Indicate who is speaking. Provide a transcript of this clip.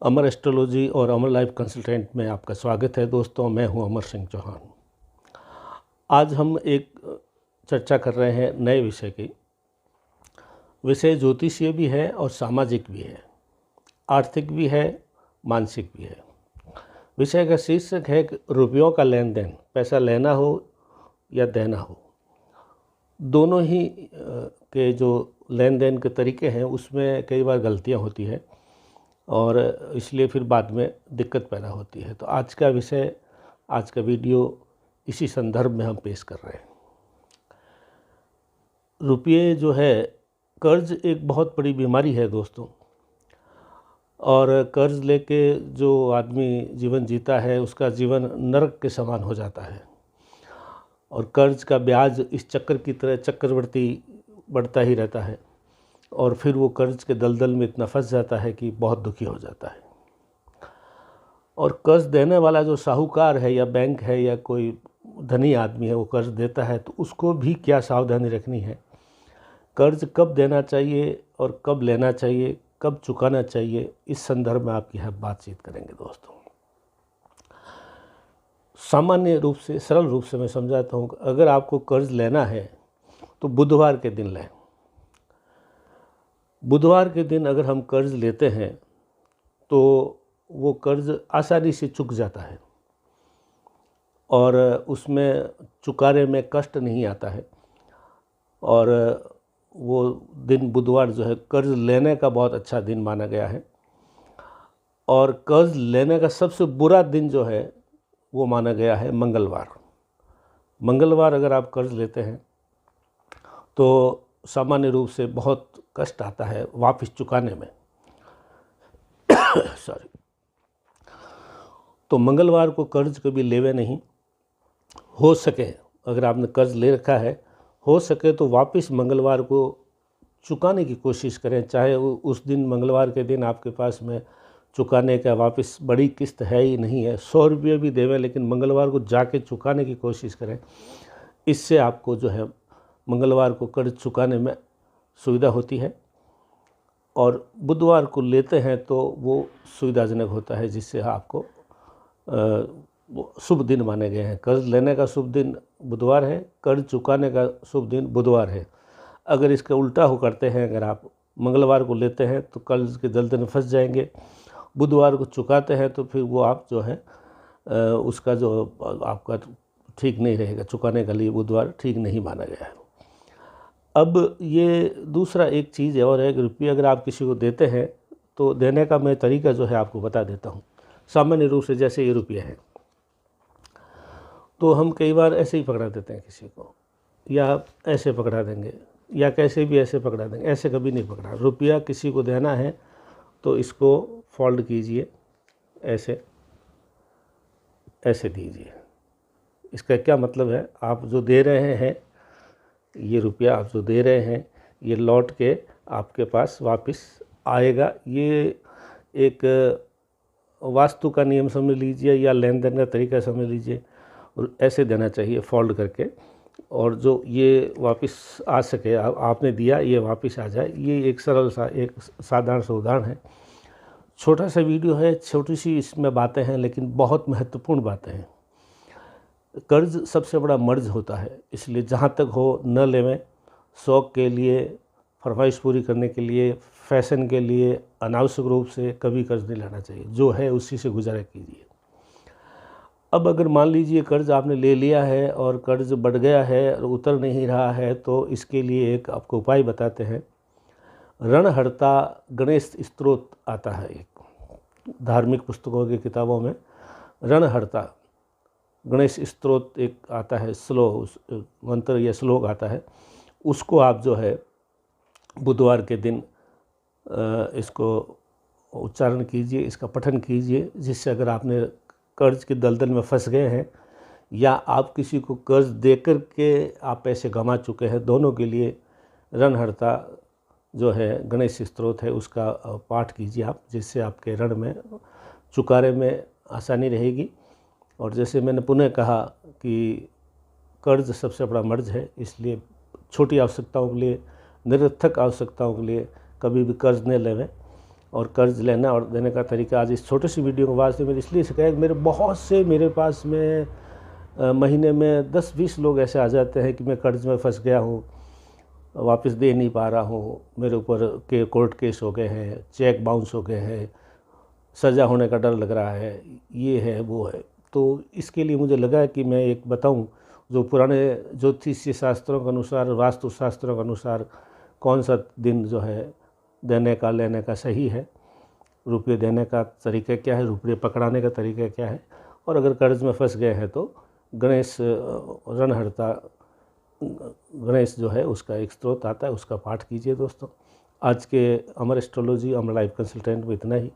Speaker 1: अमर astrology और अमर life consultant में आपका स्वागत है दोस्तों। मैं हूं अमर सिंह चौहान। आज हम एक चर्चा कर रहे हैं नए विषय की। विषय ज्योतिषीय भी है और सामाजिक भी है, आर्थिक भी है, मानसिक भी है। विषय का शीर्षक है कि रुपयों का लेन देन, पैसा लेना हो या देना हो, दोनों ही के जो लेन देन के तरीके हैं उसमें कई बार गलतियां होती है और इसलिए फिर बाद में दिक्कत पैदा होती है। तो आज का विषय, आज का वीडियो इसी संदर्भ में हम पेश कर रहे हैं। रुपये जो है, कर्ज एक बहुत बड़ी बीमारी है दोस्तों, और कर्ज लेके जो आदमी जीवन जीता है उसका जीवन नरक के समान हो जाता है। और कर्ज का ब्याज इस चक्कर की तरह चक्रवर्ती बढ़ता ही रहता है और फिर वो कर्ज के दलदल में इतना फंस जाता है कि बहुत दुखी हो जाता है। और कर्ज देने वाला जो साहूकार है या बैंक है या कोई धनी आदमी है, वो कर्ज देता है तो उसको भी क्या सावधानी रखनी है, कर्ज कब देना चाहिए और कब लेना चाहिए, कब चुकाना चाहिए, इस संदर्भ में आपकी यहाँ बातचीत करेंगे दोस्तों। सामान्य रूप से, सरल रूप से मैं समझाता हूँ, अगर आपको कर्ज लेना है तो बुधवार के दिन लें। बुधवार के दिन अगर हम कर्ज लेते हैं तो वो कर्ज आसानी से चुक जाता है और उसमें चुकाने में कष्ट नहीं आता है। और वो दिन बुधवार जो है कर्ज लेने का बहुत अच्छा दिन माना गया है। और कर्ज लेने का सबसे बुरा दिन जो है वो माना गया है मंगलवार। मंगलवार अगर आप कर्ज लेते हैं तो सामान्य रूप से बहुत कष्ट आता है वापस चुकाने में। सॉरी। तो मंगलवार को कर्ज कभी लेवे नहीं। हो सके, अगर आपने कर्ज ले रखा है, हो सके तो वापस मंगलवार को चुकाने की कोशिश करें। चाहे वो उस दिन मंगलवार के दिन आपके पास में चुकाने का वापस बड़ी किस्त है ही नहीं है, 100 रुपये भी देवें, लेकिन मंगलवार को जाके चुकाने की कोशिश करें। इससे आपको जो है मंगलवार को कर्ज चुकाने में सुविधा होती है। और बुधवार को लेते हैं तो वो सुविधाजनक होता है, जिससे आपको शुभ दिन माने गए हैं। कर्ज लेने का शुभ दिन बुधवार है, कर्ज चुकाने का शुभ दिन बुधवार है। अगर इसका उल्टा हो करते हैं, अगर आप मंगलवार को लेते हैं तो कर्ज के दलदल में फंस जाएंगे, बुधवार को चुकाते हैं तो फिर वो आप जो है उसका जो आपका ठीक नहीं रहेगा, चुकाने के लिए बुधवार ठीक नहीं माना गया है। अब ये दूसरा एक चीज़ और है कि रुपये अगर आप किसी को देते हैं तो देने का मैं तरीका जो है आपको बता देता हूँ। सामान्य रूप से जैसे ये रुपये है तो हम कई बार ऐसे ही पकड़ा देते हैं किसी को, या ऐसे पकड़ा देंगे, या कैसे भी ऐसे पकड़ा देंगे। ऐसे कभी नहीं पकड़ा। रुपया किसी को देना है तो इसको फोल्ड कीजिए, ऐसे ऐसे दीजिए। इसका क्या मतलब है, आप जो दे रहे हैं, ये रुपया आप जो दे रहे हैं, ये लौट के आपके पास वापस आएगा। ये एक वास्तु का नियम समझ लीजिए या लेन देन का तरीका समझ लीजिए। और ऐसे देना चाहिए फोल्ड करके, और जो ये वापस आ सके, आपने दिया ये वापस आ जाए। ये एक सरल सा, एक साधारण सा उदाहरण है। छोटा सा वीडियो है, छोटी सी इसमें बातें हैं, लेकिन बहुत महत्वपूर्ण बातें हैं। कर्ज सबसे बड़ा मर्ज होता है, इसलिए जहाँ तक हो न लेवें। शौक़ के लिए, फरमाइश पूरी करने के लिए, फैशन के लिए अनावश्यक रूप से कभी कर्ज नहीं लेना चाहिए। जो है उसी से गुजारा कीजिए। अब अगर मान लीजिए कर्ज आपने ले लिया है और कर्ज बढ़ गया है और उतर नहीं रहा है, तो इसके लिए एक आपको उपाय बताते हैं। ऋणहर्ता गणेश स्तोत्र आता है, एक धार्मिक पुस्तकों की किताबों में ऋणहर्ता गणेश स्तोत्र एक आता है, श्लोक, मंत्र या श्लोक आता है। उसको आप जो है बुधवार के दिन इसको उच्चारण कीजिए, इसका पठन कीजिए, जिससे अगर आपने कर्ज के दलदल में फंस गए हैं या आप किसी को कर्ज देकर के आप पैसे गंवा चुके हैं, दोनों के लिए ऋणहर्ता जो है गणेश स्तोत्र है, उसका पाठ कीजिए आप, जिससे आपके ऋण में चुकाने में आसानी रहेगी। और जैसे मैंने पुनः कहा कि कर्ज सबसे बड़ा मर्ज है, इसलिए छोटी आवश्यकताओं के लिए, निरर्थक आवश्यकताओं के लिए कभी भी कर्ज न लेवें। और कर्ज लेना और देने का तरीका आज इस छोटी सी वीडियो के वास्ते मैंने इसलिए सिखाया कि मेरे पास में महीने में 10-20 लोग ऐसे आ जाते हैं कि मैं कर्ज में फंस गया हूँ, वापस दे नहीं पा रहा हूँ, मेरे ऊपर के कोर्ट केस हो गए हैं, चेक बाउंस हो गए हैं, सज़ा होने का डर लग रहा है, ये है वो है। तो इसके लिए मुझे लगा कि मैं एक बताऊं जो पुराने ज्योतिषीय शास्त्रों के अनुसार, वास्तु शास्त्रों के अनुसार कौन सा दिन जो है देने का लेने का सही है, रुपये देने का तरीका क्या है, रुपये पकड़ाने का तरीका क्या है, और अगर कर्ज में फंस गए हैं तो गणेश रणहर्ता गणेश जो है उसका एक स्रोत आता है, उसका पाठ कीजिए दोस्तों। आज के अमर एस्ट्रोलॉजी अमर लाइफ कंसल्टेंट में इतना ही।